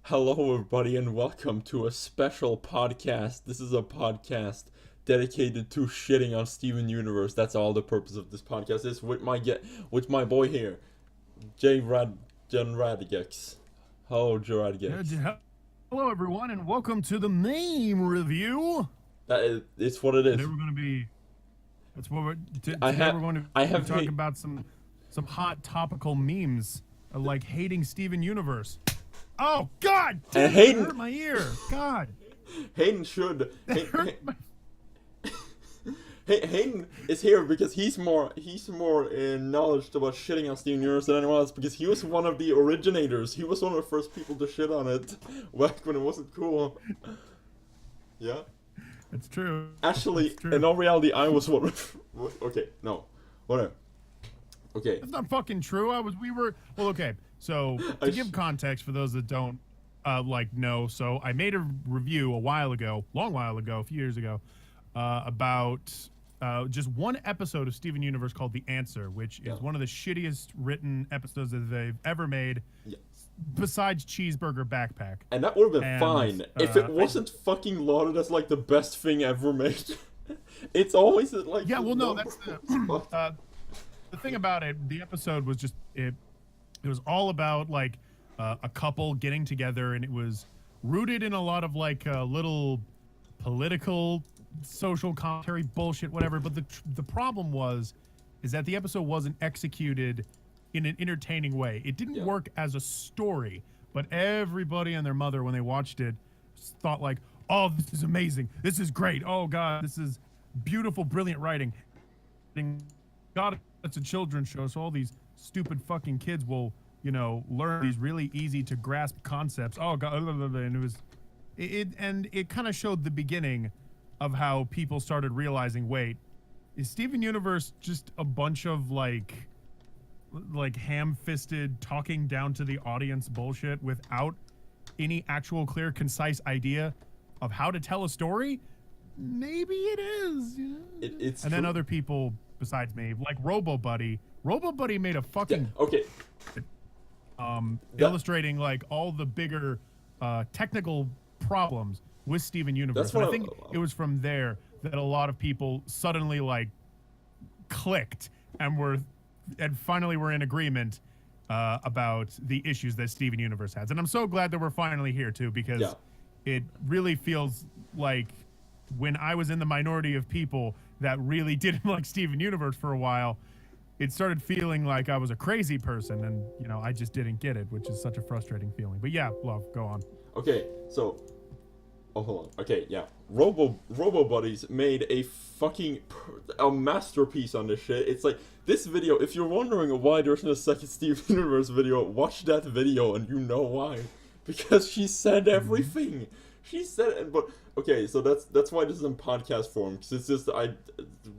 Hello, everybody, and welcome to a special podcast. This is a podcast dedicated to shitting on Steven Universe. That's all the purpose of this podcast is. With my boy here, Jradgex. Hello, Jradgex. Hello, everyone, and welcome to the meme review. It's what it is. Today we're going to be. That's what we're. Today we're going to talk about some hot topical memes like hating Steven Universe. Oh God! And Haydn hurt my ear. God. Haydn should. Haydn is here because he's more knowledge about shitting on Steven Universe than anyone else because he was one of the originators. He was one of the first people to shit on it back when it wasn't cool. Yeah. It's true. Actually, it's true. In all reality, I was one of. Okay, no, whatever. Okay. That's not fucking true. We were. Well, okay. So to give context for those that don't know, so I made a review long while ago, a few years ago, about just one episode of Steven Universe called The Answer, which is one of the shittiest written episodes that they've ever made. Yeah. Besides Cheeseburger Backpack. And that would have been fine if it wasn't fucking lauded as like the best thing ever made. It's always like. Yeah, well, no, that's the thing about it. The episode was just it was all about like a couple getting together, and it was rooted in a lot of like little political, social commentary bullshit, whatever. But the problem is that the episode wasn't executed in an entertaining way. It didn't work as a story, but everybody and their mother, when they watched it, thought like, "Oh, this is amazing! This is great! Oh God, this is beautiful, brilliant writing." God, it's a children's show, so all these stupid fucking kids will, learn these really easy to grasp concepts. Oh God, and it kind of showed the beginning of how people started realizing, wait, is Steven Universe just a bunch of like ham-fisted talking down to the audience bullshit without any actual clear, concise idea of how to tell a story? Maybe it is. It's and then other people besides me, like RoboBuddy made a fucking illustrating like all the bigger technical problems with Steven Universe. And I think it was from there that a lot of people suddenly like clicked and finally were in agreement about the issues that Steven Universe has. And I'm so glad that we're finally here too, because it really feels like when I was in the minority of people that really didn't like Steven Universe for a while, it started feeling like I was a crazy person, and I just didn't get it, which is such a frustrating feeling. But yeah, love, go on. Okay, so hold on. Okay, yeah. RoboBuddies made a fucking masterpiece on this shit. It's like this video. If you're wondering why there's no second Steven Universe video, watch that video and you know why. Because she said everything. She said it, but okay. So that's why this is in podcast form. Because it's just I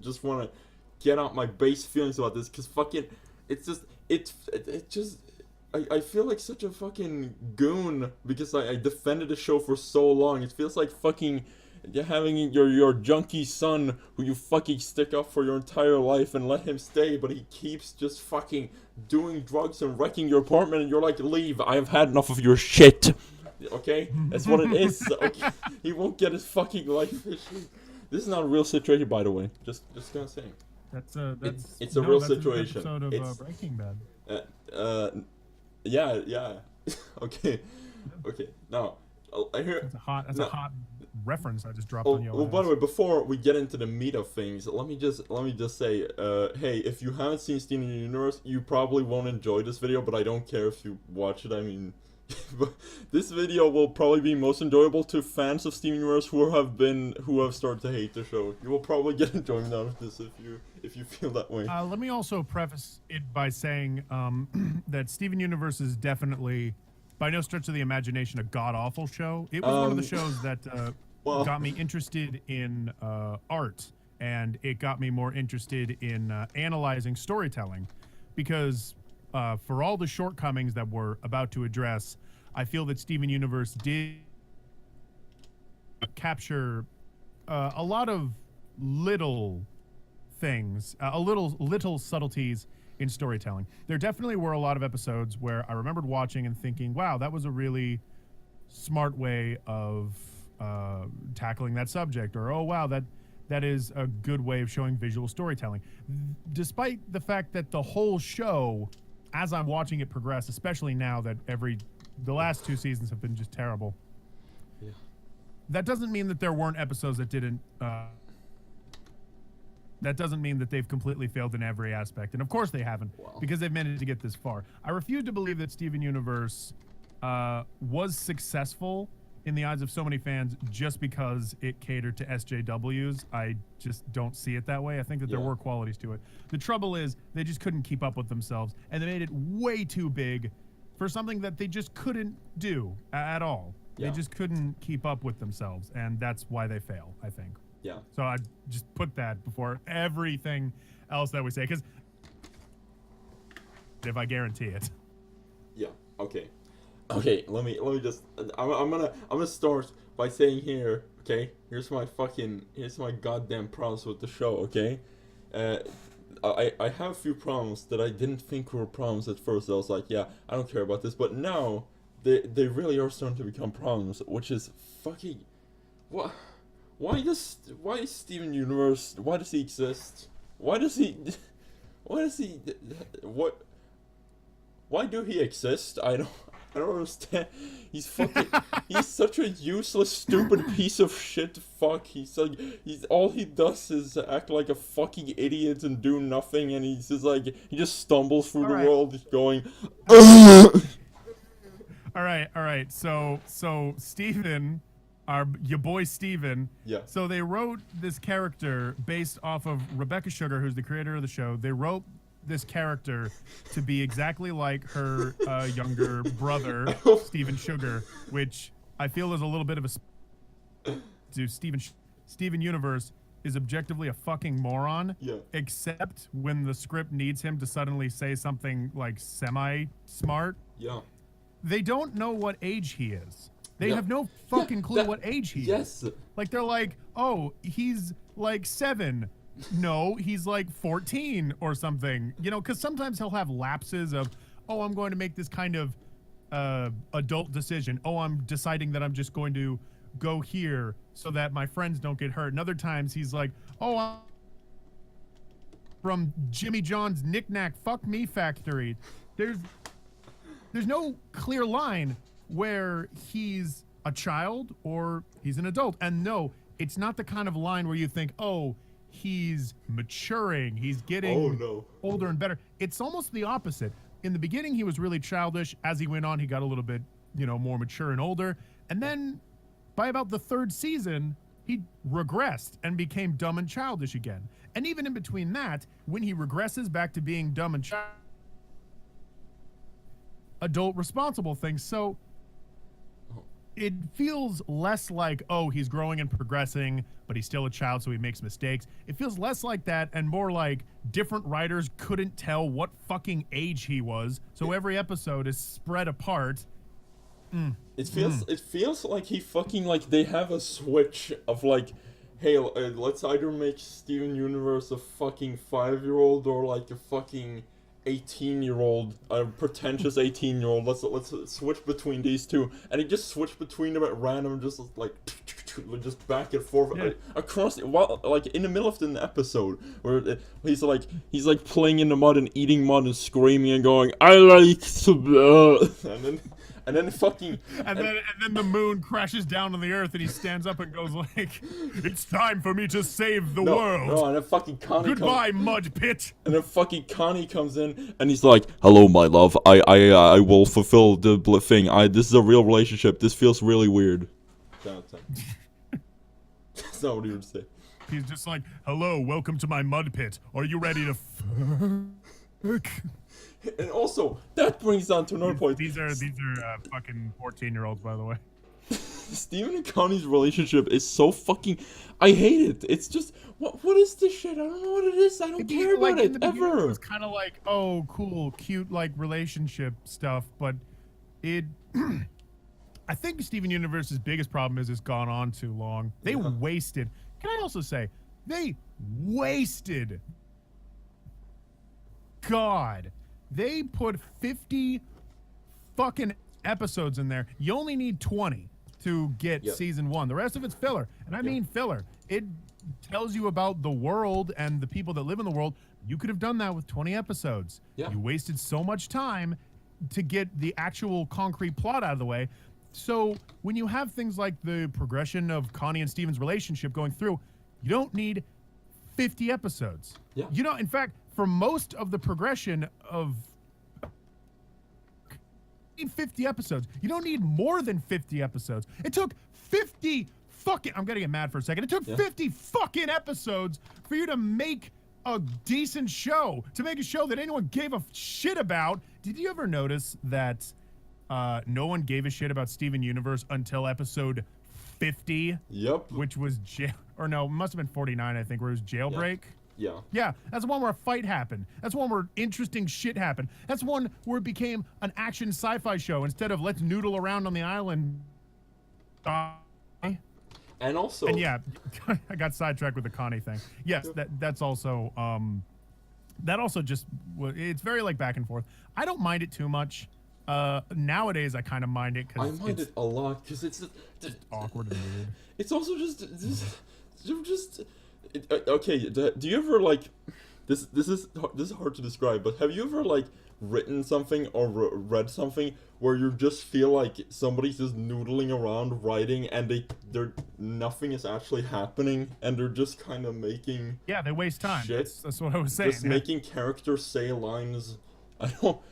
just want to get out my base feelings about this. Because fucking, it's just. I feel like such a fucking goon because I defended the show for so long. It feels like fucking having your junkie son who you fucking stick up for your entire life and let him stay, but he keeps just fucking doing drugs and wrecking your apartment, and you're like, leave, I have had enough of your shit. Okay? That's what it is. Okay? He won't get his fucking life issue. This is not a real situation, by the way. Just gonna say. It's a real situation. An episode of Breaking Bad. Yeah. Okay. Now, I hear. That's a hot reference I just dropped on your. Well, by the way, before we get into the meat of things, let me just say, hey, if you haven't seen Steven Universe, you probably won't enjoy this video, but I don't care if you watch it. I mean, this video will probably be most enjoyable to fans of Steven Universe who have started to hate the show. You will probably get enjoyment out of this if you feel that way. Let me also preface it by saying that Steven Universe is definitely, by no stretch of the imagination, a god-awful show. It was one of the shows that got me interested in art, and it got me more interested in analyzing storytelling, because for all the shortcomings that we're about to address, I feel that Steven Universe did capture a lot of little things, little subtleties in storytelling. There definitely were a lot of episodes where I remembered watching and thinking, wow, that was a really smart way of tackling that subject, or oh wow, that is a good way of showing visual storytelling. Despite the fact that the whole show, as I'm watching it progress, especially now that the last 2 seasons have been just terrible. Yeah. That doesn't mean that there weren't episodes that didn't. That doesn't mean that they've completely failed in every aspect, and of course they haven't, because they've managed to get this far. I refuse to believe that Steven Universe was successful in the eyes of so many fans just because it catered to SJWs. I just don't see it that way. I think that there were qualities to it. The trouble is they just couldn't keep up with themselves, and they made it way too big for something that they just couldn't do at all. They just couldn't keep up with themselves, and that's why they fail, I think. Yeah. So I just put that before everything else that we say, because if I guarantee it. Yeah. Okay. Okay. Let me just. I'm gonna start by saying here. Okay. Here's my goddamn problems with the show. Okay. I have a few problems that I didn't think were problems at first. I was like, yeah, I don't care about this, but now they really are starting to become problems, which is fucking what. Why is Steven Universe? Why does he exist? Why do he exist? I don't understand. He's such a useless, stupid piece of shit. Fuck. All he does is act like a fucking idiot and do nothing, and he just stumbles through the world, just going. All right. So Steven. Your boy Steven. Yeah. So they wrote this character based off of Rebecca Sugar, who's the creator of the show. They wrote this character to be exactly like her younger brother, Steven Sugar, which I feel is a little bit of a... Steven Universe is objectively a fucking moron. Yeah. Except when the script needs him to suddenly say something like semi-smart. Yeah. They don't know what age he is. They have no fucking clue what age he is. Like, they're like, oh, he's like 7. No, he's like 14 or something. You know, because sometimes he'll have lapses of, oh, I'm going to make this kind of adult decision. Oh, I'm deciding that I'm just going to go here so that my friends don't get hurt. And other times he's like, oh, I'm from Jimmy John's Knick-Knack Fuck Me Factory. There's no clear line where he's a child or he's an adult. And no, it's not the kind of line where you think, oh, he's maturing, he's getting older and better. It's almost the opposite. In the beginning, he was really childish. As he went on, he got a little bit, more mature and older. And then by about the 3rd season, he regressed and became dumb and childish again. And even in between that, when he regresses back to being dumb and childish, adult responsible things. So it feels less like, oh, he's growing and progressing, but he's still a child, so he makes mistakes. It feels less like that and more like different writers couldn't tell what fucking age he was, so every episode is spread apart. It feels like he fucking, like, they have a switch of, like, hey, let's either make Steven Universe a fucking 5-year-old or, like, a fucking 18-year-old, a pretentious 18-year-old. Let's switch between these two, and he just switched between them at random, just like back and forth across. While like in the middle of the episode, where he's like playing in the mud and eating mud and screaming and going, "I like to," and then the moon crashes down on the earth and he stands up and goes like, "It's time for me to save the world." No, and then fucking Connie Goodbye, mud pit. And then fucking Connie comes in and he's like, "Hello, my love. I will fulfill the thing. This is a real relationship. This feels really weird." That's not what he would say. He's just like, "Hello, welcome to my mud pit. Are you ready to fuck?" And also, that brings on to another point. These are fucking 14-year-olds, by the way. Steven and Connie's relationship is so fucking... I hate it. It's just... What is this shit? I don't know what it is. I don't care about it, ever. It was kind of like, oh, cool, cute, like, relationship stuff, but it... I think Steven Universe's biggest problem is it's gone on too long. They wasted... Can I also say, they wasted... God... They put 50 fucking episodes in there. You only need 20 to get season 1. The rest of it's filler. And I mean filler. It tells you about the world and the people that live in the world. You could have done that with 20 episodes. Yeah. You wasted so much time to get the actual concrete plot out of the way. So when you have things like the progression of Connie and Steven's relationship going through, you don't need 50 episodes. Yeah. You know, in fact, for most of the progression of 50 episodes, you don't need more than 50 episodes. It took 50 fucking, I'm gonna get mad for a second. It took 50 fucking episodes for you to make a decent show, to make a show that anyone gave a shit about. Did you ever notice that no one gave a shit about Steven Universe until episode 50? Yep. Which was it must have been 49, I think, where it was Jailbreak. Yeah. Yeah, that's the one where a fight happened. That's the one where interesting shit happened. That's the one where it became an action sci-fi show instead of let's noodle around on the island. And also, and yeah, I got sidetracked with the Connie thing. Yes, that's also that also just, it's very like back and forth. I don't mind it too much. Nowadays I kind of mind it because I mind it a lot because it's just awkward and weird. It's also just okay. Do you ever like this is hard to describe, but have you ever like written something or read something where you just feel like somebody's just noodling around writing and they're nothing is actually happening and they're just kind of making they waste time. Shit. That's what I was saying. Just making characters say lines. But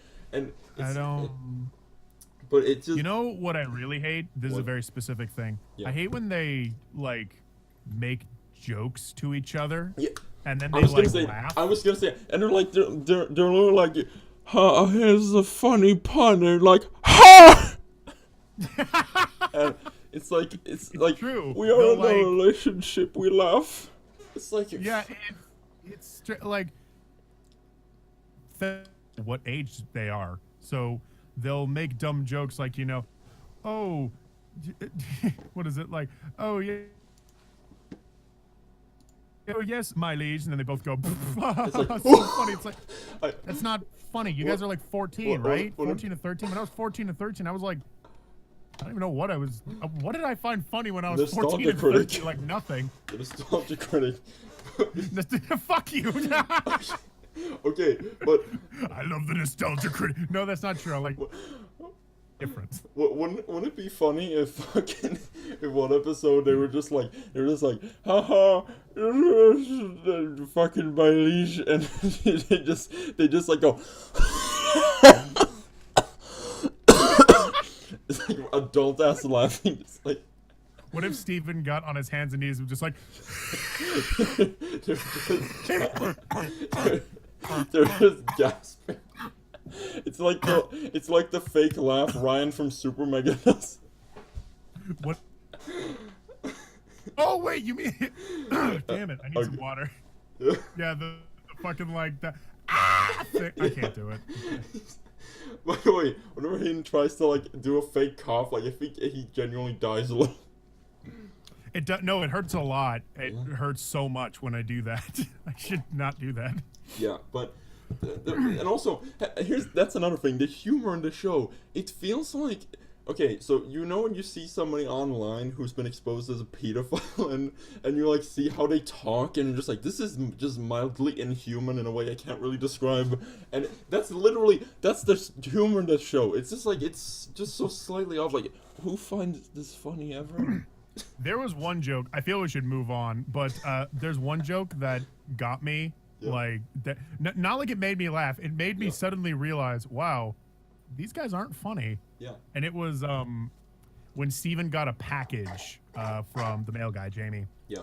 it just, you know what I really hate? This is a very specific thing. Yeah. I hate when they like make jokes to each other. Yeah. And then they laugh. I was gonna say, and they're like they're like, here's a funny pun. They're like, ha. And it's like true. We are in a relationship. We laugh. It's like it's like what age they are. So they'll make dumb jokes like, oh, what is it like? Oh yeah. Oh yes, my liege, and then they both go. It's like, so funny. It's like that's not funny. You guys are like 14, right? 14 to 13. When I was 14 to 13, I was like, I don't even know what I was. What did I find funny when I was 14 to 13? Like nothing. The nostalgia critic. Fuck you. Okay, but I love the nostalgia critic. No, that's not true. I like difference. Wouldn't it be funny if fucking in one episode they were just like haha fucking my liege, and they just like go it's like adult ass laughing. It's like, what if Steven got on his hands and knees and just like they're just gasping. It's like the fake laugh Ryan from Super Mega does. What? Oh wait, you mean? Damn it! I need some water. Yeah, the fucking like that. I can't do it. By the way, whenever Haydn tries to like do a fake cough, like if he genuinely dies a little. No, it hurts a lot. It hurts so much when I do that. I should not do that. Yeah, but and also that's another thing. The humor in the show, it feels like, okay, so when you see somebody online who's been exposed as a pedophile and you like see how they talk and you're just like, this is just mildly inhuman in a way I can't really describe, and that's the humor in the show. It's just like, it's just so slightly off. Like, who finds this funny ever? There was one joke. I feel we should move on, but there's one joke that got me. Like that, not like it made me laugh. It made me suddenly realize, wow, these guys aren't funny. Yeah. And it was when Steven got a package from the mail guy, Jamie. Yeah.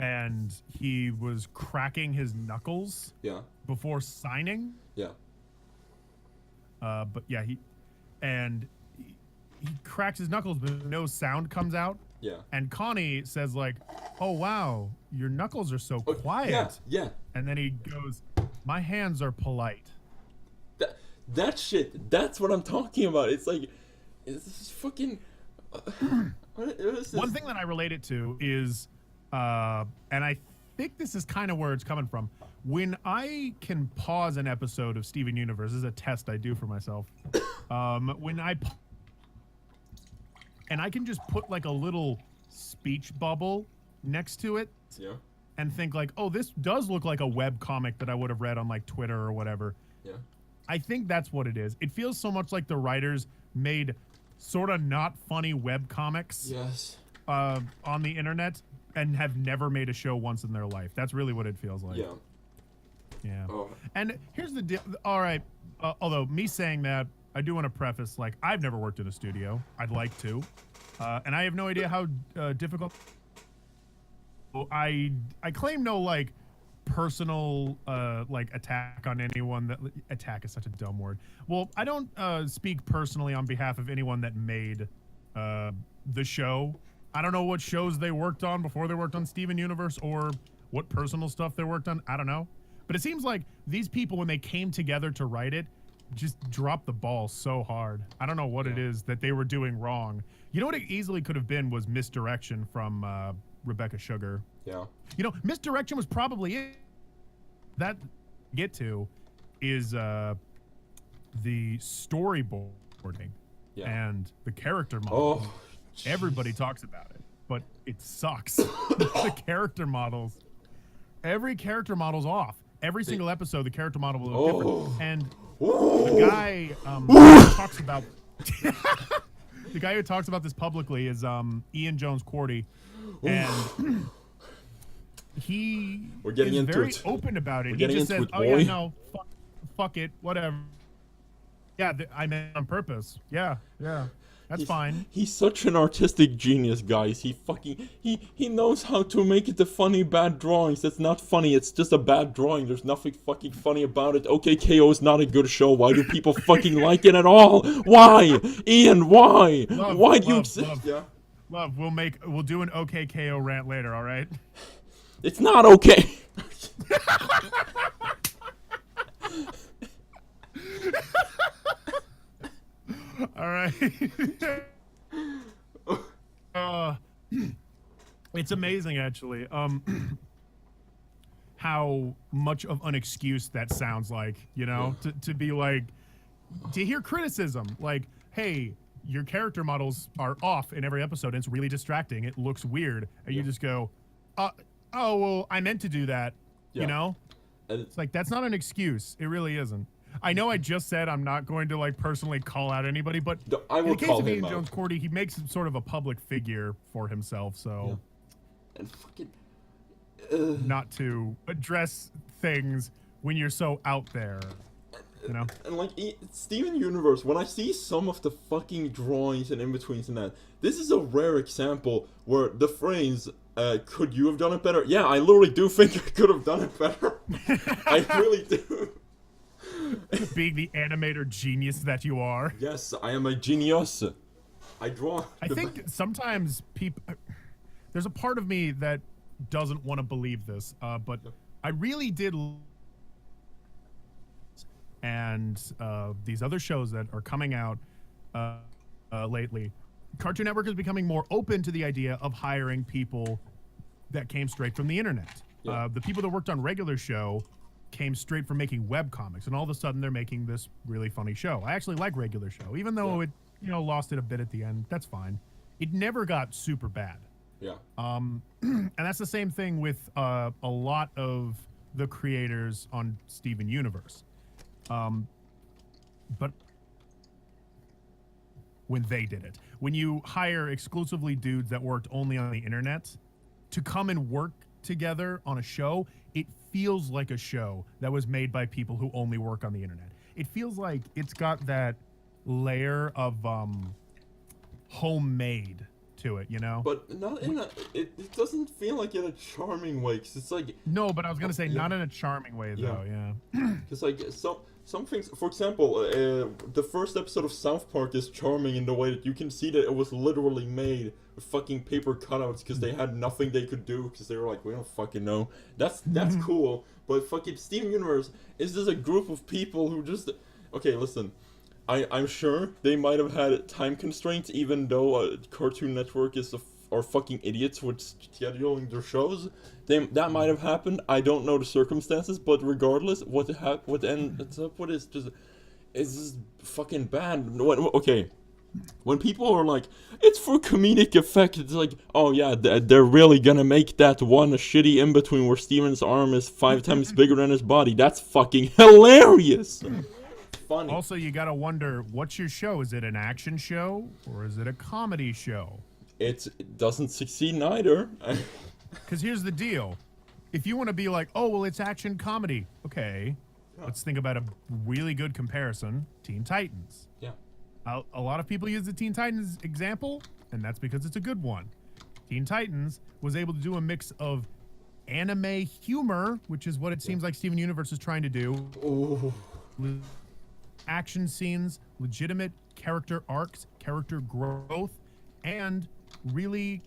And he was cracking his knuckles. Yeah. Before signing. Yeah. But yeah, he cracks his knuckles, but no sound comes out. Yeah. And Connie says like, "Oh wow, your knuckles are so quiet." Yeah. And then he goes, "My hands are polite." That shit. That's what I'm talking about. It's like, it's fucking. What is this? One thing that I relate it to is, and I think this is kind of where it's coming from. When I can pause an episode of Steven Universe, this is a test I do for myself. When I and I can just put like a little speech bubble next to it Yeah. and think like, oh, this does look like a web comic that I would have read on like Twitter or whatever. Yeah. I think that's what it is. It feels so much like the writers made sort of not funny web comics Yes. on the internet and have never made a show once in their life. That's really what it feels like. Yeah. Yeah. Oh. And here's the deal. All right. Although me saying that, I do want to preface, like, I've never worked in a studio. I'd like to. And I have no idea how difficult. I claim no, like, personal, like, attack on anyone that... Attack is such a dumb word. Well, I don't speak personally on behalf of anyone that made the show. I don't know what shows they worked on before they worked on Steven Universe or what personal stuff they worked on. I don't know. But it seems like these people, when they came together to write it, just dropped the ball so hard. I don't know what it is that they were doing wrong. You know what it easily could have been was misdirection from Rebecca Sugar. Yeah. You know, misdirection was probably it. That get to is the storyboarding and the character model. Oh. Everybody talks about it, but it sucks. The character models. Every character model's off. Every single episode, the character model will look different. And the guy talks about the guy who talks about this publicly is Ian Jones-Quartey, and he is very open about it. He just says, "Oh yeah, no, fuck it, whatever." Yeah, I meant on purpose. Yeah. That's fine. He's such an artistic genius, guys. He knows how to make it the funny bad drawings. It's not funny, it's just a bad drawing. There's nothing fucking funny about it. Okay, KO is not a good show. Why do people fucking like it at all? Why? Ian, why? Why do you exist? Love, we'll do an OK KO rant later, all right? It's not okay. All right. It's amazing, actually, how much of an excuse that sounds like, you know, to be like, to hear criticism, like, hey, your character models are off in every episode, and it's really distracting. It looks weird. And you just go, oh, well, I meant to do that, you know? And it's like, that's not an excuse. It really isn't. I know I just said I'm not going to like personally call out anybody, but in the case of Ian Jones-Quartey, he makes sort of a public figure for himself, so and fucking not to address things when you're so out there, you know. And like Steven Universe, when I see some of the fucking drawings and in-betweens and that, this is a rare example where the phrase "could you have done it better?" Yeah, I literally do think I could have done it better. I really do. Being the animator genius that you are. Yes, I am a genius. I draw. I think sometimes people... There's a part of me that doesn't want to believe this, but I really did... And these other shows that are coming out lately, Cartoon Network is becoming more open to the idea of hiring people that came straight from the internet. The people that worked on regular show came straight from making web comics, and all of a sudden they're making this really funny show. I actually like regular show, even though it, you know, lost it a bit at the end. That's fine. It never got super bad. Yeah. And that's the same thing with a lot of the creators on Steven Universe. But when they did it, when you hire exclusively dudes that worked only on the internet to come and work together on a show, it feels like a show that was made by people who only work on the internet. It feels like it's got that layer of homemade to it, you know? But not in a... It doesn't feel like in a charming way, because it's like... No, but I was going to say not in a charming way, though, Because, like, some things... For example, the first episode of South Park is charming in the way that you can see that it was literally made with fucking paper cutouts because they had nothing they could do because they were like, we don't fucking know. That's cool, but fucking Steven Universe is just a group of people who just... Okay, listen. I'm sure they might have had time constraints, even though Cartoon Network are fucking idiots with scheduling their shows. That might have happened. I don't know the circumstances, but regardless, what ends up with is just fucking bad. Okay, When people are like, it's for comedic effect, it's like, oh yeah, they're really gonna make that one shitty in-between where Steven's arm is 5 times bigger than his body. That's fucking hilarious! Funny. Also, you gotta wonder, what's your show? Is it an action show or is it a comedy show? It doesn't succeed neither. Because here's the deal. If you want to be like, oh, well, it's action comedy. Okay, let's think about a really good comparison. Teen Titans. Yeah. A lot of people use the Teen Titans example, and that's because it's a good one. Teen Titans was able to do a mix of anime humor, which is what it seems like Steven Universe is trying to do. Oh. Action scenes, legitimate character arcs, character growth, and really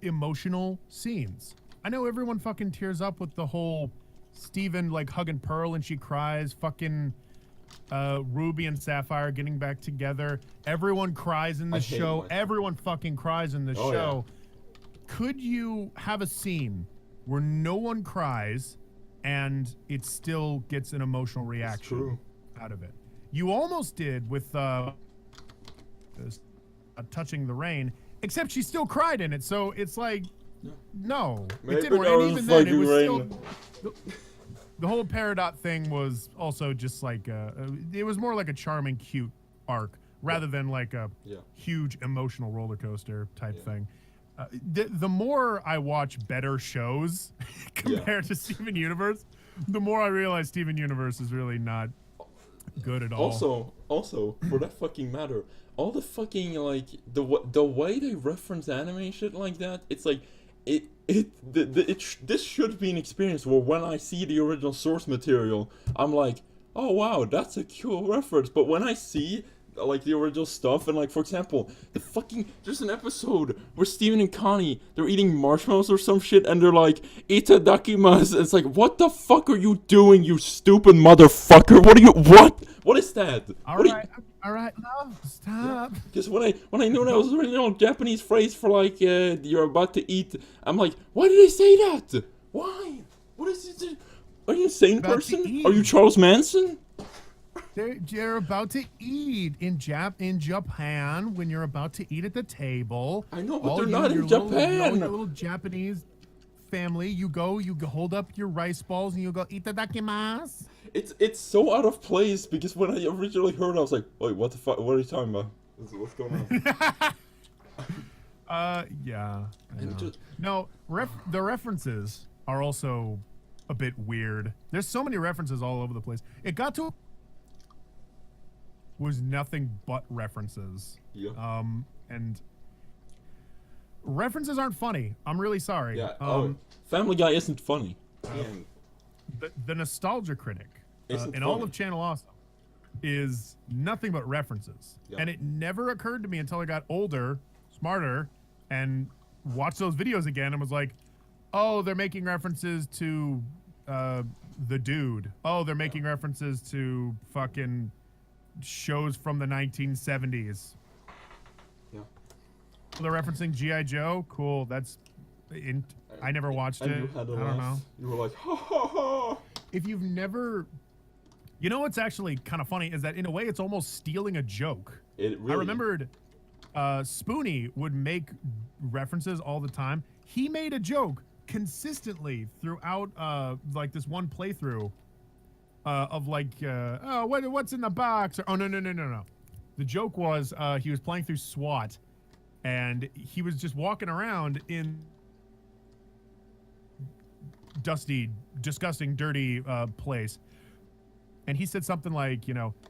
emotional scenes. I know everyone fucking tears up with the whole Steven like hugging Pearl and she cries, fucking Ruby and Sapphire getting back together. Everyone cries in the show. Everyone fucking cries in the show. Yeah. Could you have a scene where no one cries and it still gets an emotional reaction out of it? You almost did with Touching the Rain, except she still cried in it. So it's like, no, maybe it didn't work. And even then, it was still the whole Peridot thing was also just like it was more like a charming, cute arc rather than like a huge emotional roller coaster type thing. The more I watch better shows compared to Steven Universe, the more I realize Steven Universe is really not good at all. Also, for that fucking matter, all the fucking like the way they reference anime shit like that, it's like this should be an experience where when I see the original source material, I'm like, oh wow, that's a cool reference. But when I see like the original stuff, and like for example, there's an episode where Steven and Connie, they're eating marshmallows or some shit, and they're like, itadakimasu. It's like, what the fuck are you doing, you stupid motherfucker? What is that? All right, love, stop. Because when I knew that was the original Japanese phrase for like you're about to eat, I'm like, why did they say that? Why? What is it? Are you an insane person? Are you Charles Manson? You're about to eat in Japan when you're about to eat at the table. I know, but they're not in Japan. Your little Japanese family, you hold up your rice balls and you go itadakimasu. It's so out of place because when I originally heard it, I was like, wait, what the fuck? What are you talking about? What's going on? Yeah. No, the references are also a bit weird. There's so many references all over the place. It got to was nothing but references. Yeah. And references aren't funny. I'm really sorry. Yeah. Family Guy isn't funny. The nostalgia critic in all of Channel Awesome is nothing but references. Yeah. And it never occurred to me until I got older, smarter, and watched those videos again and was like, oh, they're making references to The Dude. Oh, they're making references to fucking shows from the 1970s. Yeah. They're referencing G.I. Joe. Cool. I never watched it. I don't know. You were like, ha ha ha. If you've never, you know what's actually kind of funny is that in a way it's almost stealing a joke. It really. I remembered Spoonie would make references all the time. He made a joke consistently throughout like this one playthrough of like oh what's in the box, or no. The joke was he was playing through SWAT and he was just walking around in dusty, disgusting, dirty place, and he said something like,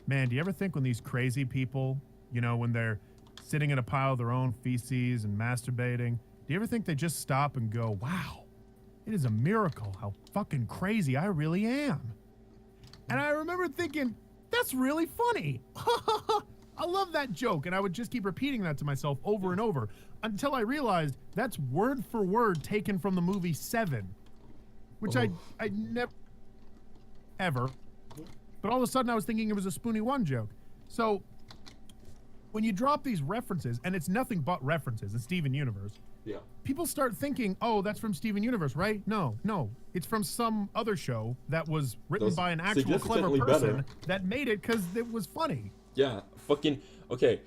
man, do you ever think when these crazy people, when they're sitting in a pile of their own feces and masturbating, do you ever think they just stop and go, wow, it is a miracle how fucking crazy I really am? And I remember thinking, that's really funny. I love that joke. And I would just keep repeating that to myself over and over until I realized that's word for word taken from the movie Seven, which I never, ever. But all of a sudden I was thinking it was a Spoonie One joke. So when you drop these references, and it's nothing but references in Steven Universe, yeah, people start thinking, oh, that's from Steven Universe, right? No. It's from some other show that was written by an actual clever person that made it because it was funny. Yeah, fucking, okay.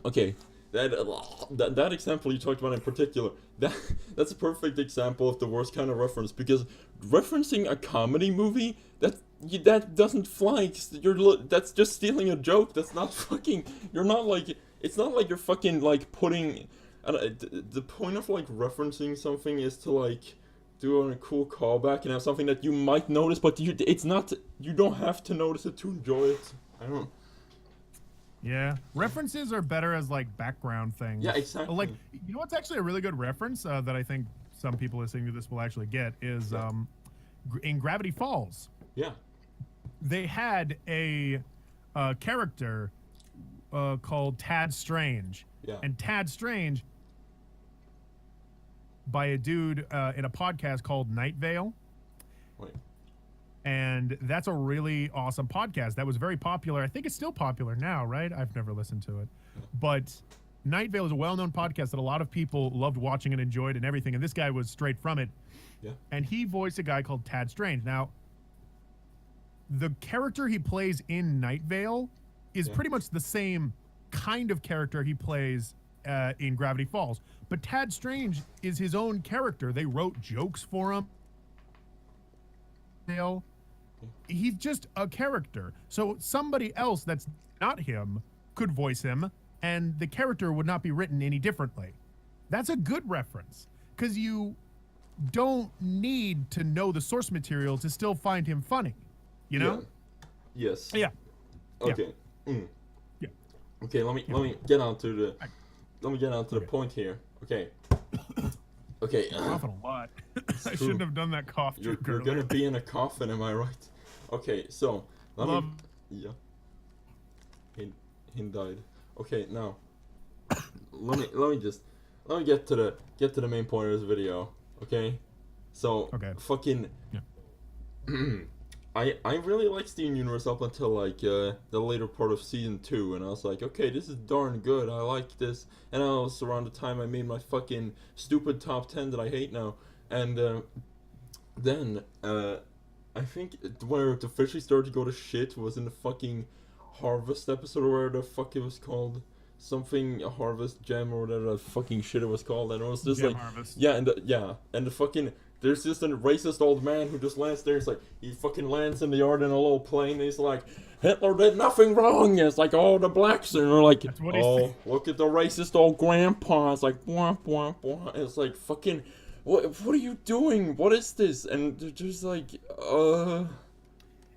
Okay, that example you talked about in particular, that's a perfect example of the worst kind of reference, because referencing a comedy movie, that doesn't fly. 'Cause that's just stealing a joke. That's not fucking. You're not like. It's not like you're fucking like putting. The point of like referencing something is to like do a cool callback and have something that you might notice, but it's not. You don't have to notice it to enjoy it. I don't. Yeah, references are better as like background things. Yeah, exactly. Like, you know what's actually a really good reference that I think some people listening to this will actually get is in Gravity Falls. Yeah. They had a character called Tad Strange. Yeah. And Tad Strange by a dude in a podcast called Night Vale. Wait. And that's a really awesome podcast that was very popular. I think it's still popular now, right? I've never listened to it. But Night Vale is a well-known podcast that a lot of people loved watching and enjoyed and everything. And this guy was straight from it. Yeah. And he voiced a guy called Tad Strange. Now, the character he plays in Night Vale is pretty much the same kind of character he plays in Gravity Falls. But Tad Strange is his own character. They wrote jokes for him. He's just a character. So somebody else that's not him could voice him, and the character would not be written any differently. That's a good reference, because you don't need to know the source material to still find him funny. You know? Yeah. Yes. Yeah. Okay. Yeah. Yeah. Okay. Let me get on to the point here. Okay. Okay. Coughing a lot. I shouldn't have done that cough You're earlier. gonna be in a coffin, am I right? Okay. So yeah. He died. Okay. Now let me get to the main point of this video. Okay. So fucking. Yeah. I really liked Steven Universe up until like the later part of season 2, and I was like, okay, this is darn good. I like this, and that was around the time I made my fucking stupid top 10 that I hate now. And then I think where it officially started to go to shit was in the fucking Harvest episode, or where the fuck it was called, something Harvest Gem or whatever the fucking shit it was called, and it was just Gem like Harvest. and the fucking. There's just a racist old man who just lands there. It's like, he fucking lands in the yard in a little plane. And he's like, Hitler did nothing wrong. And it's like, oh, the blacks. And they're like, oh, look at the racist old grandpa. It's like, wah, wah, wah. And it's like, fucking, what are you doing? What is this? And they're just like,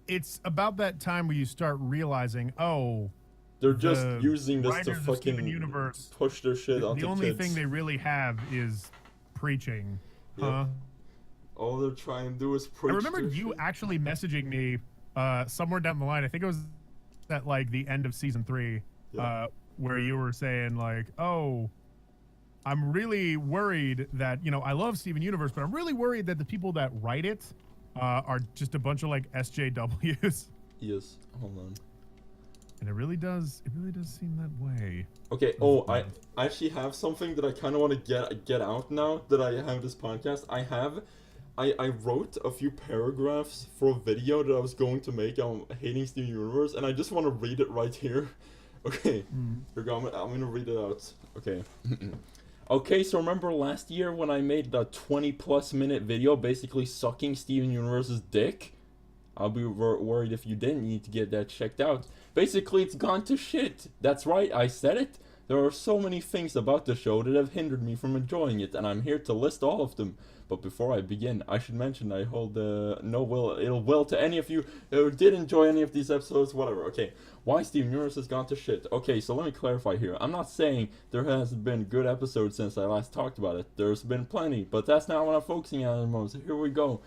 It's about that time where you start realizing, oh, they're just using this to fucking Universe, push their shit onto kids. The only thing they really have is preaching. Yep. Huh? All they're trying to do is preach. I remember you actually messaging me somewhere down the line. I think it was at like the end of season 3, where you were saying like, "Oh, I'm really worried that, you know, I love Steven Universe, but I'm really worried that the people that write it are just a bunch of like SJWs." Yes. Hold on. And it really does seem that way. Okay. Oh, I actually have something that I kind of want to get out now that I have this podcast. I wrote a few paragraphs for a video that I was going to make on hating Steven Universe, and I just want to read it right here. Okay, here go. I'm gonna read it out. Okay. Okay, so remember last year when I made the 20+ minute video basically sucking Steven Universe's dick? I'll be worried if you didn't need to get that checked out. Basically, it's gone to shit. That's right, I said it. There are so many things about the show that have hindered me from enjoying it, and I'm here to list all of them. But before I begin, I should mention I hold no ill will to any of you who did enjoy any of these episodes, whatever. Okay, why Steven Universe has gone to shit. Okay, so let me clarify here. I'm not saying there hasn't been good episodes since I last talked about it. There's been plenty, but that's not what I'm focusing on at the moment. So here we go.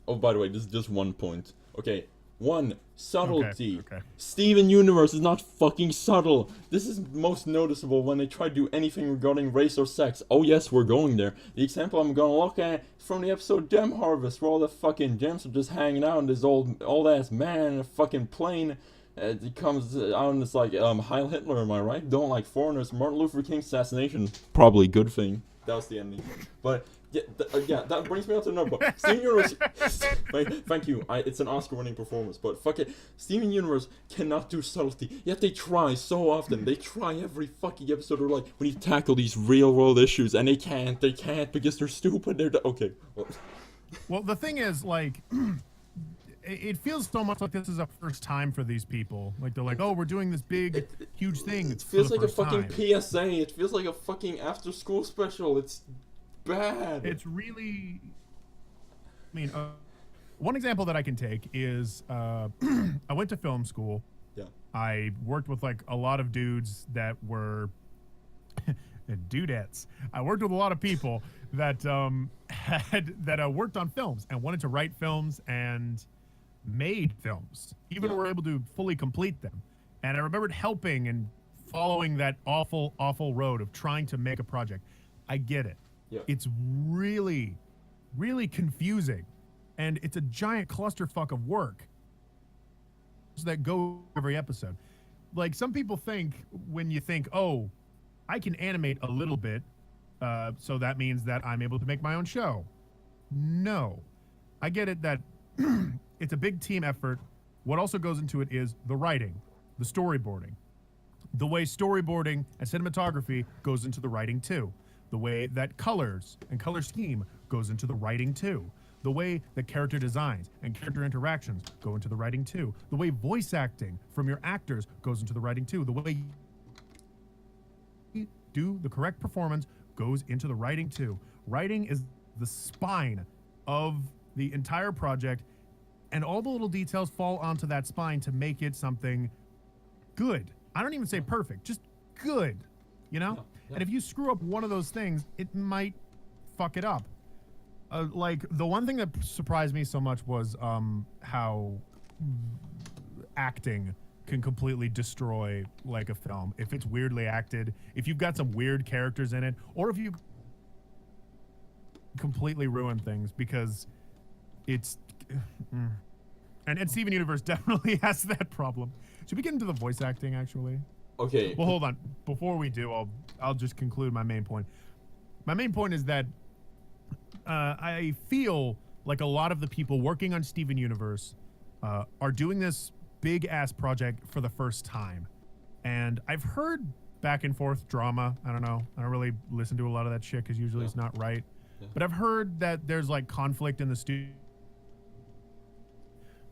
Oh, by the way, this is just one point. Okay. 1. Subtlety. Okay. Steven Universe is not fucking subtle. This is most noticeable when they try to do anything regarding race or sex. Oh yes, we're going there. The example I'm gonna look at is from the episode Gem Harvest, where all the fucking gems are just hanging out, and this old ass man in a fucking plane it comes out and it's like, Heil Hitler, am I right? Don't like foreigners. Martin Luther King's assassination, probably a good thing. That was the ending. But Yeah, that brings me on to another point. Steven Universe, thank you. It's an Oscar-winning performance, but fuck it, Steven Universe cannot do subtlety. Yet they try so often. They try every fucking episode. They're like, we need to tackle these real-world issues, and they can't. They can't because they're stupid. Okay. Well, the thing is, like, it feels so much like this is a first time for these people. Like, they're like, oh, we're doing this big, huge thing. It feels like a fucking PSA. It feels like a fucking after-school special. It's bad. It's really, I mean, one example that I can take is I went to film school. Yeah. I worked with like a lot of dudes that were dudettes. I worked with a lot of people that worked on films and wanted to write films and made films, even were able to fully complete them. And I remembered helping and following that awful road of trying to make a project. I get it. Yeah. It's really, really confusing, and it's a giant clusterfuck of work that go every episode. Like, some people think when you think, oh, I can animate a little bit, so that means that I'm able to make my own show. No. I get it that it's a big team effort. What also goes into it is the writing, the storyboarding, the way storyboarding and cinematography goes into the writing too. The way that colors and color scheme goes into the writing too. The way that character designs and character interactions go into the writing too. The way voice acting from your actors goes into the writing too. The way you do the correct performance goes into the writing too. Writing is the spine of the entire project, and all the little details fall onto that spine to make it something good. I don't even say perfect, just good, you know? Yeah. And if you screw up one of those things, it might fuck it up. Like, the one thing that surprised me so much was how acting can completely destroy, like, a film. If it's weirdly acted, if you've got some weird characters in it, or if you completely ruin things because it's... And Steven Universe definitely has that problem. Should we get into the voice acting, actually? Okay. Well, hold on. Before we do, I'll just conclude my main point. My main point is that I feel like a lot of the people working on Steven Universe are doing this big-ass project for the first time. And I've heard back and forth drama. I don't know. I don't really listen to a lot of that shit because usually it's not right. Yeah. But I've heard that there's, like, conflict in the studio.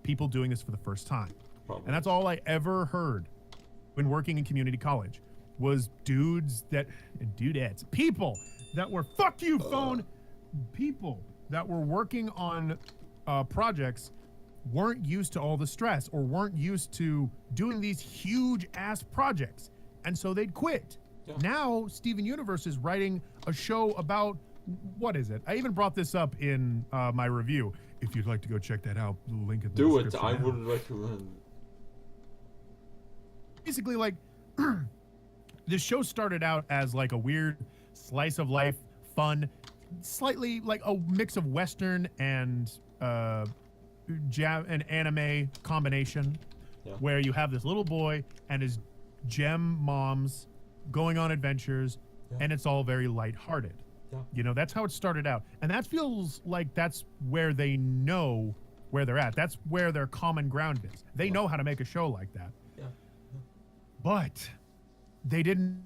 People doing this for the first time. Probably. And that's all I ever heard when working in community college was dudettes, people that were people that were working on projects weren't used to all the stress or weren't used to doing these huge ass projects, and so they'd quit. Yeah. Now Steven Universe is writing a show about, what is it? I even brought this up in my review. If you'd like to go check that out, the link in the description. Do it. I would recommend. Basically, like, this show started out as like a weird slice of life, fun, slightly like a mix of Western and an anime combination, where you have this little boy and his gem moms going on adventures, and it's all very lighthearted. Yeah. You know, that's how it started out. And that feels like that's where they know where they're at. That's where their common ground is. They know how to make a show like that. Yeah. But they didn't.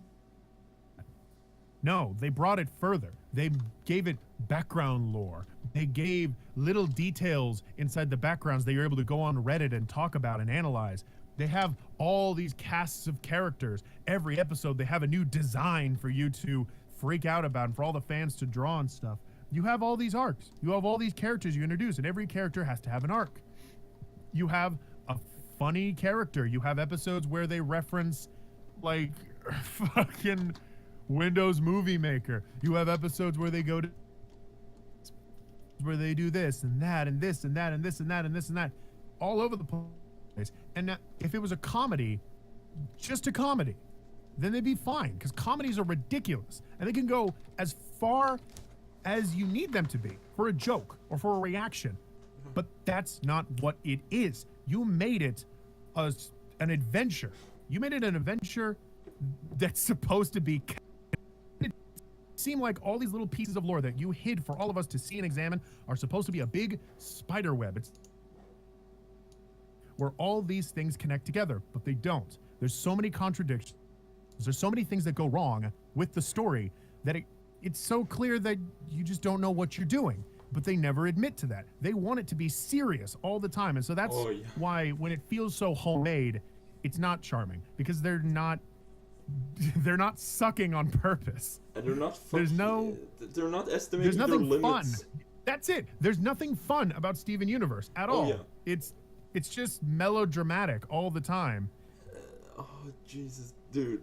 No, they brought it further. They gave it background lore. They gave little details inside the backgrounds that you're able to go on Reddit and talk about and analyze. They have all these casts of characters. Every episode, they have a new design for you to freak out about and for all the fans to draw and stuff. You have all these arcs. You have all these characters you introduce, and every character has to have an arc. You have a funny character. You have episodes where they reference, like, fucking Windows Movie Maker. You have episodes where they go to where they do this and that and this and that and this and that and this and that all over the place. And now, if it was a comedy, just a comedy, then they'd be fine, because comedies are ridiculous and they can go as far as you need them to be for a joke or for a reaction. But that's not what it is. You made it an adventure. You made it an adventure that's supposed to be seem like all these little pieces of lore that you hid for all of us to see and examine are supposed to be a big spider web. It's where all these things connect together, but they don't. There's so many contradictions. There's so many things that go wrong with the story that it's so clear that you just don't know what you're doing. But they never admit to that. They want it to be serious all the time. And so that's why when it feels so homemade, it's not charming, because they're not sucking on purpose. And they're not they're not estimating there's nothing their limits. fun. That's it. There's nothing fun about Steven Universe at all. Yeah. It's just melodramatic all the time. Oh Jesus, dude.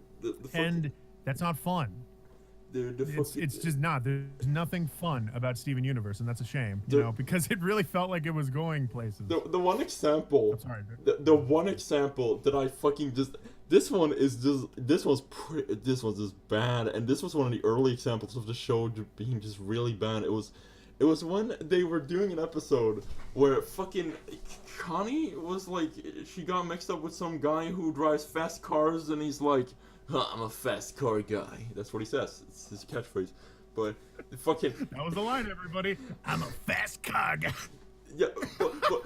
And that's not fun. Dude, it's just not. There's nothing fun about Steven Universe, and that's a shame, you know, because it really felt like it was going places. The one example, I'm sorry, the one example that I fucking just, this was just bad, and this was one of the early examples of the show being just really bad. It was when they were doing an episode where fucking Connie was like, she got mixed up with some guy who drives fast cars, and he's like, I'm a fast car guy. That's what he says. It's his catchphrase. But the fucking... That was the line, everybody. I'm a fast car guy. Yeah,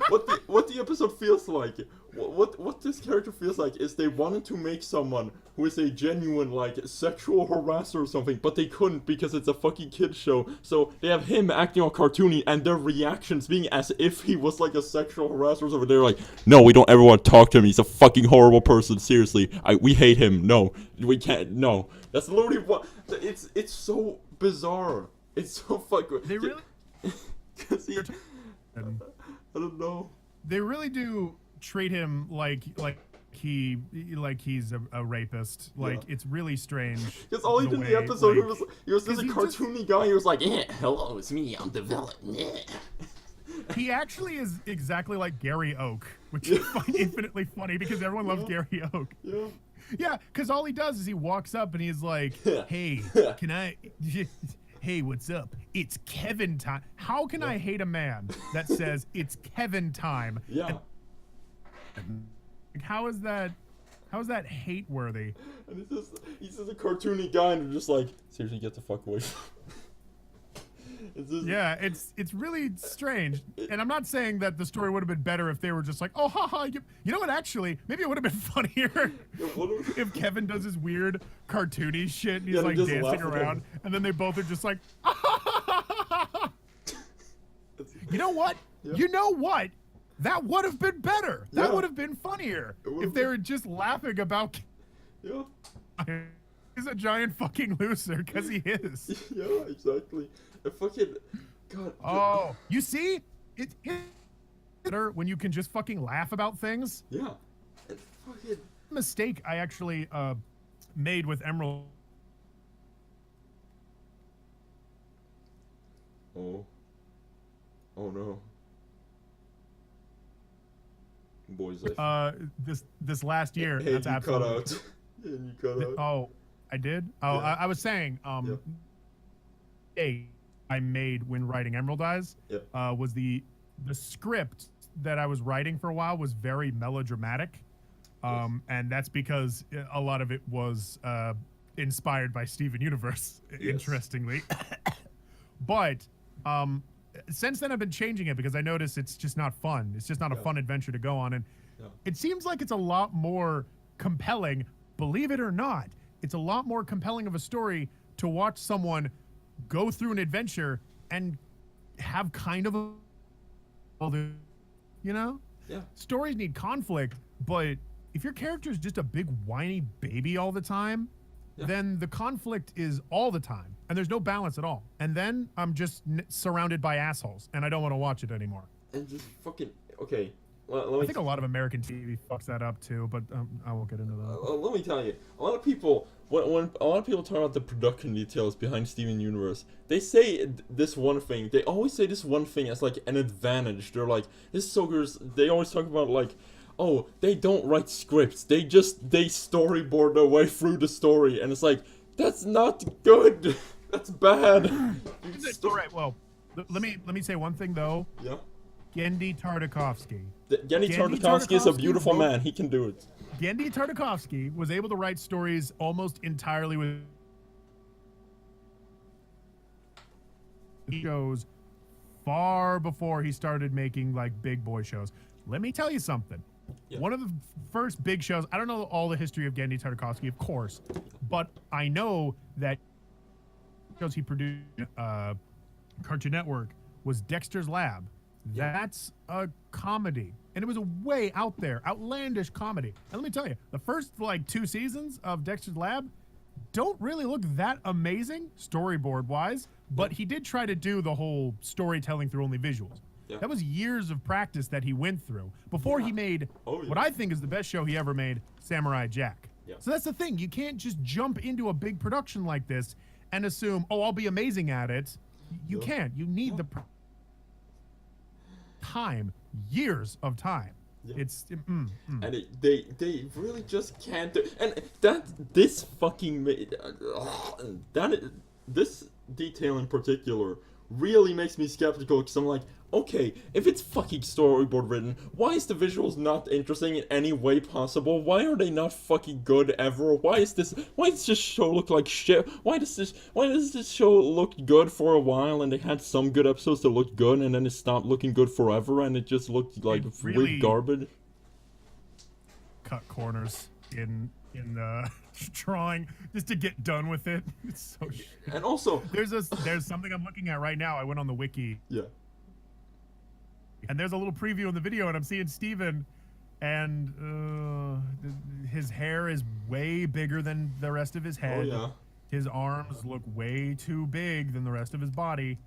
what the episode feels like, what this character feels like is they wanted to make someone who is a genuine, like, sexual harasser or something, but they couldn't because it's a fucking kid's show, so they have him acting all cartoony, and their reactions being as if he was, like, a sexual harasser or something. They're like, no, we don't ever want to talk to him, he's a fucking horrible person, seriously, we hate him, no, we can't, no. That's literally what, it's so bizarre, it's so fucking... They really... Because I don't know. They really do treat him like he's a rapist. Like, it's really strange. Because all he did in the episode, he was just a cartoony guy. He was like, hello, it's me, I'm the villain. He actually is exactly like Gary Oak, which I find infinitely funny because everyone loves Gary Oak. Yeah. Yeah, because all he does is he walks up and he's like, hey, can I... Hey, what's up? It's Kevin time. How can I hate a man that says it's Kevin time? Yeah. How is that hate worthy? And he's just a cartoony guy, and they're just like, seriously, get the fuck away. Yeah, it's really strange. And I'm not saying that the story would have been better if they were just like, oh, haha, you know what, actually, maybe it would have been funnier if Kevin does his weird cartoony shit and he's like dancing around, and then they both are just like, you know what? Yeah. You know what? That would have been better. That would have been funnier if they were just laughing about... Yeah. He's a giant fucking loser, because he is. Yeah, exactly. Fucking God. Oh, you see, it's better when you can just fucking laugh about things. Yeah. It's fucking mistake I actually made with Emerald. Oh no. Boys. This last year. Hey, that's you absolutely. cut out. And you cut out. Oh, I did. Oh, yeah. I was saying. I made when writing Emerald Eyes was the script that I was writing for a while was very melodramatic, and that's because a lot of it was inspired by Steven Universe, interestingly. But since then I've been changing it because I notice it's just not fun. It's just not a fun adventure to go on, and it seems like it's a lot more compelling. Believe it or not, it's a lot more compelling of a story to watch someone go through an adventure and have kind of a, you know? Yeah. Stories need conflict, but if your character is just a big whiny baby all the time, then the conflict is all the time, and there's no balance at all. And then I'm just surrounded by assholes, and I don't want to watch it anymore. And just fucking okay. I think a lot of American TV fucks that up too, but I won't get into that. Let me tell you, a lot of people, when a lot of people talk about the production details behind Steven Universe, they say this one thing. They always say this one thing as like an advantage. They're like, this suckers. They always talk about like, oh, they don't write scripts. They storyboard their way through the story, and it's like, that's not good. That's bad. All right. Well, let me say one thing though. Yeah. Genndy Tartakovsky. Genndy Tartakovsky is a beautiful man. He can do it. Genndy Tartakovsky was able to write stories almost entirely with shows far before he started making like big boy shows. Let me tell you something. Yeah. One of the first big shows, I don't know all the history of Genndy Tartakovsky, of course, but I know that shows he produced Cartoon Network was Dexter's Lab. Yeah. That's a comedy. And it was a way out there, outlandish comedy. And let me tell you, the first like 2 seasons of Dexter's Lab don't really look that amazing storyboard wise, but he did try to do the whole storytelling through only visuals. Yeah. That was years of practice that he went through before he made what I think is the best show he ever made, Samurai Jack. Yeah. So that's the thing. You can't just jump into a big production like this and assume, oh, I'll be amazing at it. You can't. You need the time, years of time. Yeah. It's and they really just can't do. And this fucking this detail in particular really makes me skeptical, because I'm like, okay, if it's fucking storyboard written, why is the visuals not interesting in any way possible? Why are they not fucking good ever? Why does this show look like shit? Why does this show look good for a while, and they had some good episodes that looked good, and then it stopped looking good forever, and it just looked like really weird garbage? Cut corners in the drawing just to get done with it. It's so shit. And also, there's something I'm looking at right now. I went on the wiki. Yeah. And there's a little preview in the video, and I'm seeing Steven, and his hair is way bigger than the rest of his head. Oh, yeah. His arms look way too big than the rest of his body.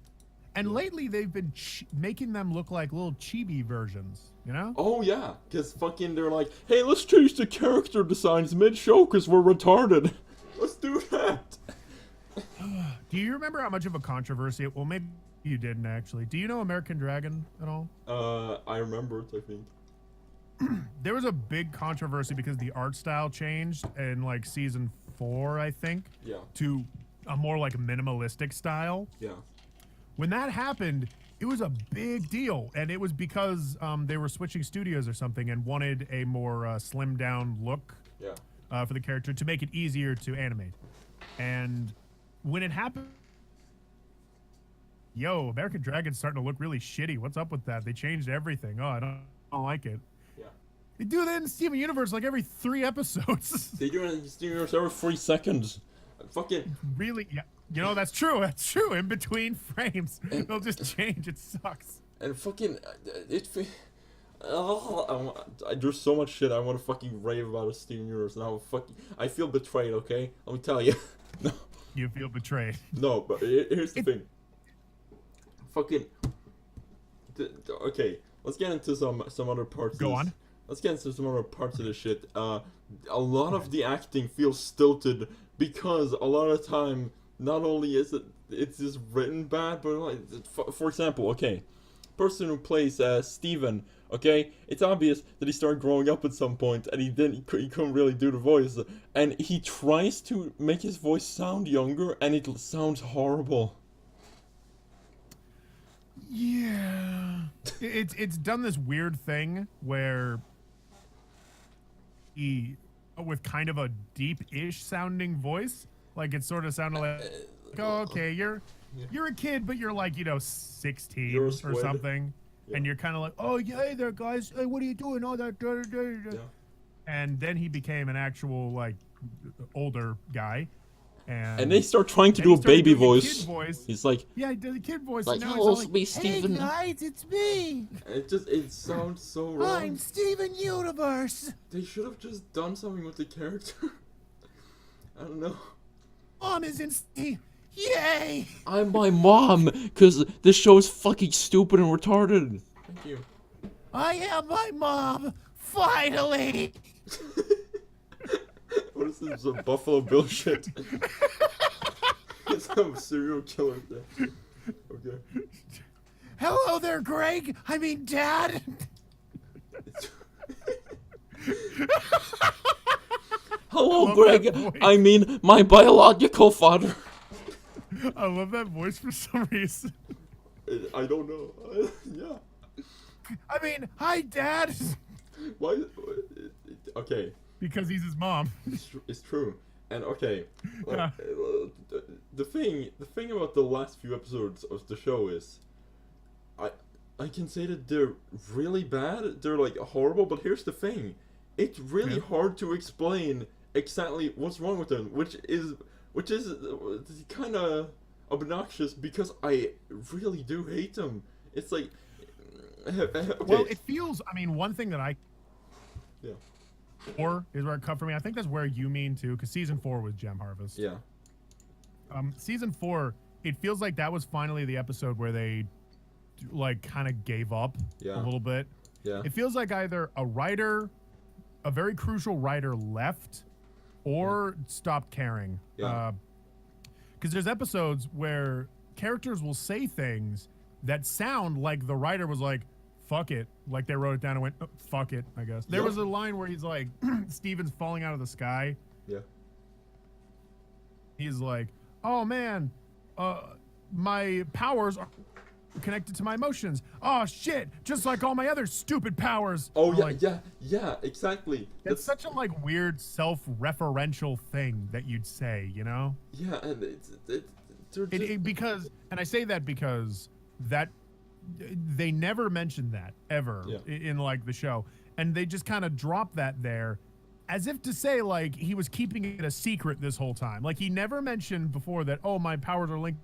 And lately, they've been making them look like little chibi versions, you know? Oh, yeah. Because fucking they're like, hey, let's change the character designs mid-show because we're retarded. Let's do that. Do you remember how much of a controversy? Well, maybe you didn't, actually. Do you know American Dragon at all? I remember it, I think. There was a big controversy because the art style changed in, like, season 4, I think. Yeah. To a more, like, minimalistic style. Yeah. When that happened, it was a big deal, and it was because they were switching studios or something and wanted a more slimmed down look for the character to make it easier to animate. And when it happened, American Dragon's starting to look really shitty. What's up with that? They changed everything. Oh, I don't like it. Yeah. They do that in Steven Universe like every 3 episodes. They do it in Steven Universe every 3 seconds. Fucking really, yeah. You know, that's true. That's true. In between frames, they'll just change. It sucks. And fucking, there's so much shit I want to fucking rave about a Steven Universe, and I feel betrayed. Okay, let me tell you. No. You feel betrayed. No, but here's the thing. Fucking. Okay, let's get into some other parts. Go on. Let's get into some other parts of this shit. A lot of the acting feels stilted because a lot of the time, not only is it's just written bad, but like, for example, okay, person who plays Steven, okay, it's obvious that he started growing up at some point, and he couldn't really do the voice, and he tries to make his voice sound younger, and it sounds horrible. Yeah, it's done this weird thing where he, with kind of a deep-ish sounding voice, like it sort of sounded like, oh, okay, you're a kid, but you're like, 16 or something, and you're kind of like, oh yeah, hey there guys, hey, what are you doing? All that, yeah. And then he became an actual like older guy. And they start trying to do a baby voice. He's like, yeah, he did a kid voice. Like, hello, it's me, Steven. Hey guys, it's me. It sounds so wrong. I'm Steven Universe. They should have just done something with the character. I don't know. Mom is in. Yay! I'm my mom, because this show is fucking stupid and retarded. Thank you. I am my mom. Finally. What is this, Buffalo Bill shit? It's some serial killer thing. Okay. Hello there, Greg. I mean, Dad. Hello, Greg. I mean, my biological father. I love that voice for some reason. I don't know. Yeah. I mean, hi, Dad. Why? Okay. Because he's his mom. It's true. And okay, like, Yeah. the thing about the last few episodes of the show is, I I can say that they're really bad. They're like horrible. But here's the thing, it's really hard to explain exactly what's wrong with them, which is kind of obnoxious because I really do hate them. It's like, okay. Well, it feels. I mean, one thing that I Yeah. 4 is where it cut for me. I think that's where you mean too, because season 4 was Gem Harvest. Yeah. Season 4, it feels like that was finally the episode where they like kind of gave up a little bit. Yeah. It feels like either a very crucial writer left or stopped caring. Yeah. Because there's episodes where characters will say things that sound like the writer was like, fuck it. Like they wrote it down and went, oh, fuck it, I guess. There was a line where he's like, Steven's falling out of the sky. Yeah. He's like, oh man, my powers are connected to my emotions. Oh shit, just like all my other stupid powers. Oh yeah, like, yeah, exactly. It's such a like weird self-referential thing that you'd say, you know? Yeah, and because, and I say that because that they never mentioned that ever in like the show, and they just kind of dropped that there as if to say like he was keeping it a secret this whole time. Like he never mentioned before that, oh, my powers are linked.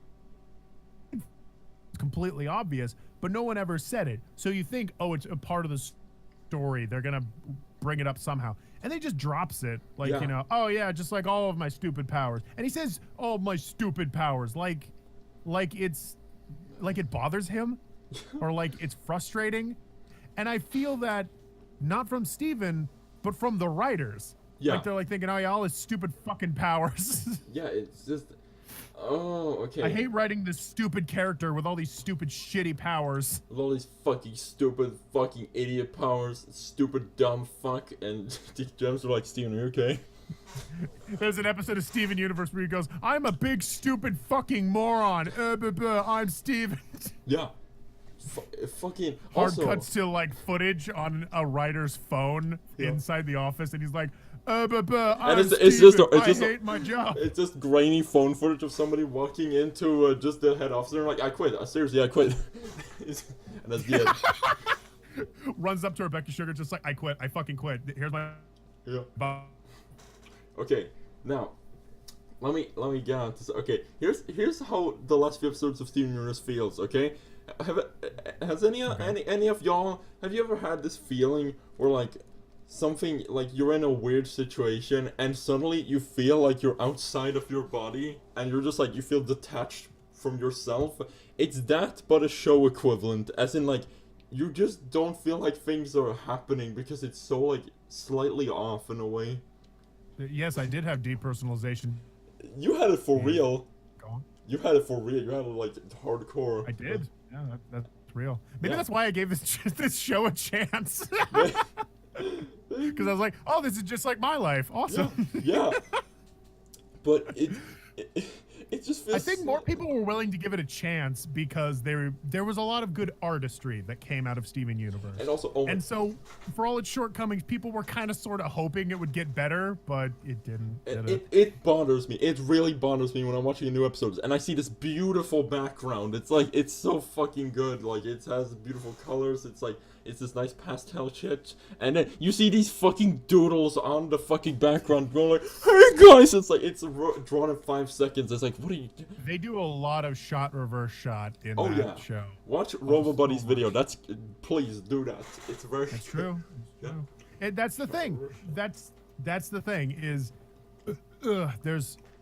It's completely obvious, but no one ever said it. So you think, oh, it's a part of the story, they're gonna bring it up somehow, and they just drops it like, you know, oh yeah, just like all of my stupid powers. And he says all of my stupid powers like it's like it bothers him or like it's frustrating. And I feel that not from Steven, but from the writers. Yeah. Like they're like thinking, oh yeah, all his stupid fucking powers. Yeah, it's just, oh, okay. I hate writing this stupid character with all these stupid shitty powers. With all these fucking stupid fucking idiot powers, stupid dumb fuck, and the gems are like, Steven, are you okay? There's an episode of Steven Universe where he goes, I'm a big stupid fucking moron. I'm Steven. Yeah. Fucking Hard also, cuts to like footage on a writer's phone inside the office, and he's like, I'm I hate my job. It's just grainy phone footage of somebody walking into just the head office and like, I quit. Seriously, I quit. And that's the end. Runs up to Rebecca Sugar, just like, I quit. I fucking quit. Here's my. Yeah. Okay, now let me get on to. Okay, here's how the last few episodes of Steven Universe feels. Okay. Has any of y'all, have you ever had this feeling where like something, like you're in a weird situation and suddenly you feel like you're outside of your body and you're just like, you feel detached from yourself? It's that, but a show equivalent, as in like you just don't feel like things are happening because it's so like slightly off in a way. Yes, I did have depersonalization. You had it for real. Go on. You had it for real. You had it like hardcore. I did. Yeah, that's real. Maybe that's why I gave this show a chance. Because I was like, oh, this is just like my life. Awesome. Yeah. But it just feels. I think more people were willing to give it a chance because there was a lot of good artistry that came out of Steven Universe. And also, and so for all its shortcomings, people were kind of sort of hoping it would get better, but it didn't. It bothers me. It really bothers me when I'm watching new episodes and I see this beautiful background. It's like, it's so fucking good. Like, it has beautiful colors. It's like, it's this nice pastel shit, and then you see these fucking doodles on the fucking background going like, hey guys, it's like, it's drawn in 5 seconds. It's like, what are you doing? They do a lot of shot reverse shot in that show. Watch RoboBuddy's video. Please do that. It's very That's true. And that's the thing. That's the thing is,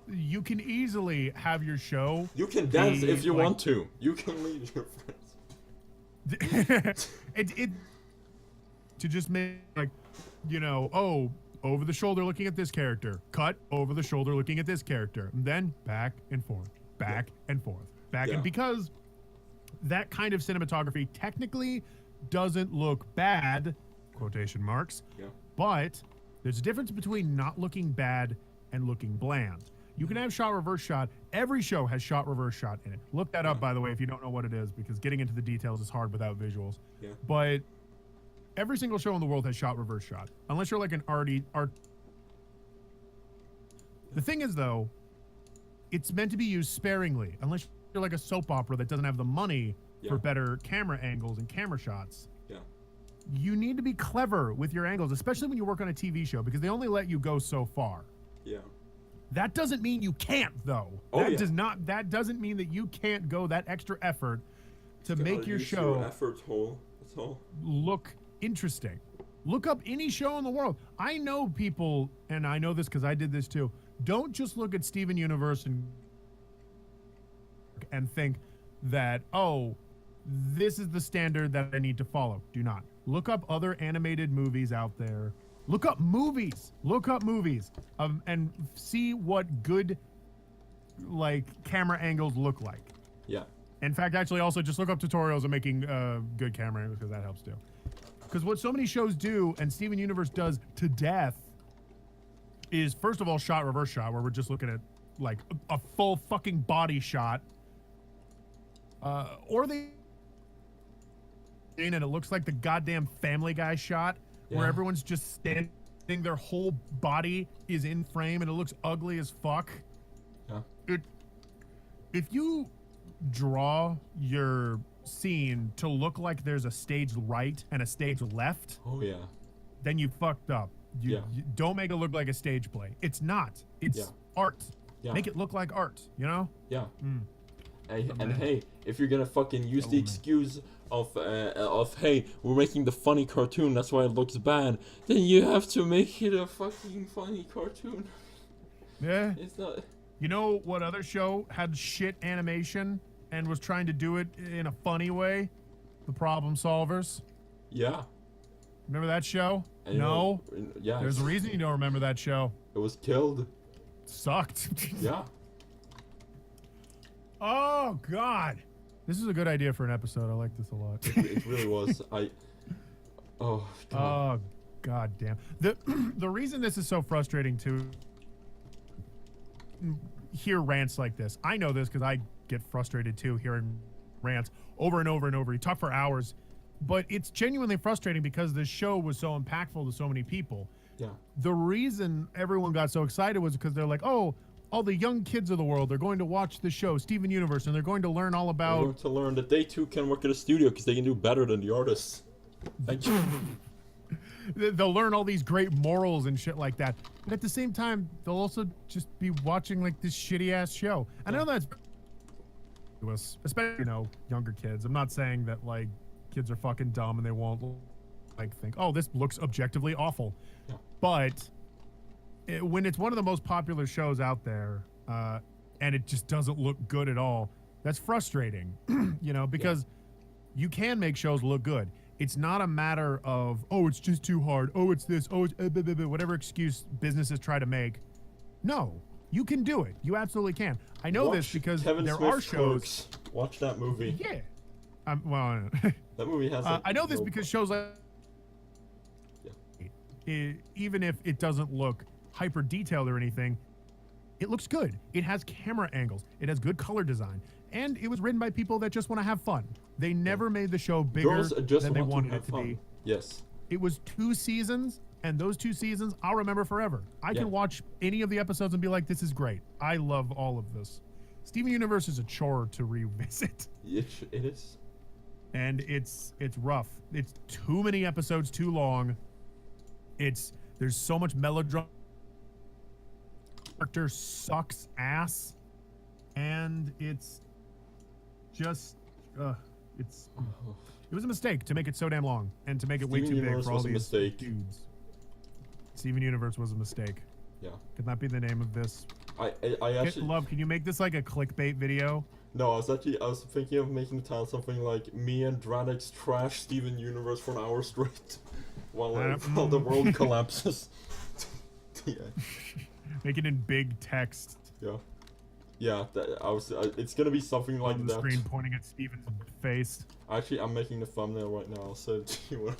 you can easily have your show. You can dance if you want to. You can leave your friends. it to just make like, you know, oh, over the shoulder looking at this character, cut over the shoulder looking at this character, and then back and forth, and because that kind of cinematography technically doesn't look bad, quotation marks, but there's a difference between not looking bad and looking bland. You can have shot reverse shot. Every show has shot reverse shot in it. Look that up, by the way, if you don't know what it is, because getting into the details is hard without visuals. Yeah. But every single show in the world has shot reverse shot, unless you're like an art. The thing is, though, it's meant to be used sparingly, unless you're like a soap opera that doesn't have the money for better camera angles and camera shots. Yeah. You need to be clever with your angles, especially when you work on a TV show, because they only let you go so far. Yeah. That doesn't mean you can't, though. That doesn't mean that you can't go that extra effort to make your show look interesting. Look up any show in the world. I know people, and I know this because I did this too. Don't just look at Steven Universe and think that, oh, this is the standard that I need to follow. Do not. Look up other animated movies out there. Look up movies. And see what good, like, camera angles look like. Yeah. In fact, actually, also just look up tutorials of making good camera angles, because that helps too. Because what so many shows do, and Steven Universe does to death, is first of all shot reverse shot, where we're just looking at like a full fucking body shot, or they and it looks like the goddamn Family Guy shot, where everyone's just standing, their whole body is in frame, and it looks ugly as fuck. Yeah. If you draw your scene to look like there's a stage right and a stage left, then you fucked up. You don't make it look like a stage play. It's not. It's art. Make it look like art, you know? Yeah. And hey, if you're gonna fucking use the excuse of hey, we're making the funny cartoon, that's why it looks bad, then you have to make it a fucking funny cartoon. Yeah. It's not. You know what other show had shit animation and was trying to do it in a funny way? The Problem Solvers. Yeah. Remember that show? And no. Yeah. There's a reason you don't remember that show. It was killed. Sucked. Yeah. Oh, God. This is a good idea for an episode. I like this a lot. It really was. Oh, God. Oh, God damn. The reason this is so frustrating to hear rants like this, I know this because I get frustrated too hearing rants over and over and over. You talk for hours, but it's genuinely frustrating because this show was so impactful to so many people. Yeah. The reason everyone got so excited was because they're like, oh, all the young kids of the world, they're going to watch the show, Steven Universe, and they're going to learn all about... They're going to learn that they too can work at a studio because they can do better than the artists. Thank you. They'll learn all these great morals and shit like that. But at the same time, they'll also just be watching like this shitty ass show. And I know that's, especially, you know, younger kids. I'm not saying that like kids are fucking dumb and they won't like think, oh, this looks objectively awful. Yeah. But when it's one of the most popular shows out there, and it just doesn't look good at all, that's frustrating. You know, because you can make shows look good. It's not a matter of, oh, it's just too hard. Oh, it's this. Oh, it's whatever excuse businesses try to make. No, you can do it. You absolutely can. I know this because Kevin there Smith are shows. Clerks. Watch that movie. Yeah. Well, that movie has. I know this because shows like, even if it doesn't look hyper detailed or anything, it looks good. It has camera angles. It has good color design. And it was written by people that just want to have fun. They never made the show bigger than they wanted it to be. Yes. It was 2 seasons, and those 2 seasons I'll remember forever. I can watch any of the episodes and be like, this is great. I love all of this. Steven Universe is a chore to revisit. It is. And it's rough. It's too many episodes, too long. There's so much melodrama. Character sucks ass. And it's just it was a mistake to make it so damn long and to make it way too big for all these dudes. Steven Universe was a mistake. Yeah. Could that be the name of this? I actually love. Can you make this like a clickbait video? No, I was thinking of making the title something like "Me and Jradgex trash Steven Universe for an hour straight while the world collapses." Yeah. Make it in big text. Yeah. Yeah, it's gonna be something like on the screen pointing at Steven's face. Actually, I'm making the thumbnail right now. I'll send it to you.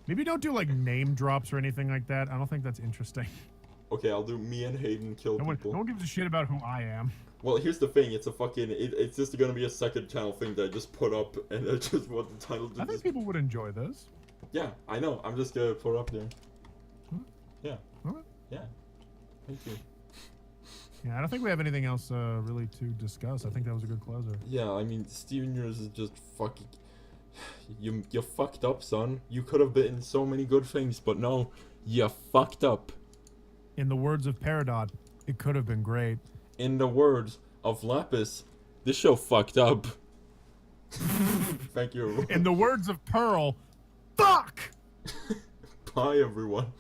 Maybe don't do like name drops or anything like that. I don't think that's interesting. Okay, I'll do me and Haydn kill people. No one gives a shit about who I am. Well, here's the thing. It's a fucking. It's just gonna be a second channel thing that I just put up, and it's just what the title. I think people would enjoy this. Yeah, I know. I'm just gonna put it up there. Yeah. All right. Yeah. Thank you. Yeah, I don't think we have anything else really to discuss. I think that was a good closer. Yeah, I mean, Steven Universe is just fucking. You fucked up, son. You could have been so many good things, but no, you fucked up. In the words of Peridot, it could have been great. In the words of Lapis, this show fucked up. Thank you. In the words of Pearl, fuck! Bye, everyone.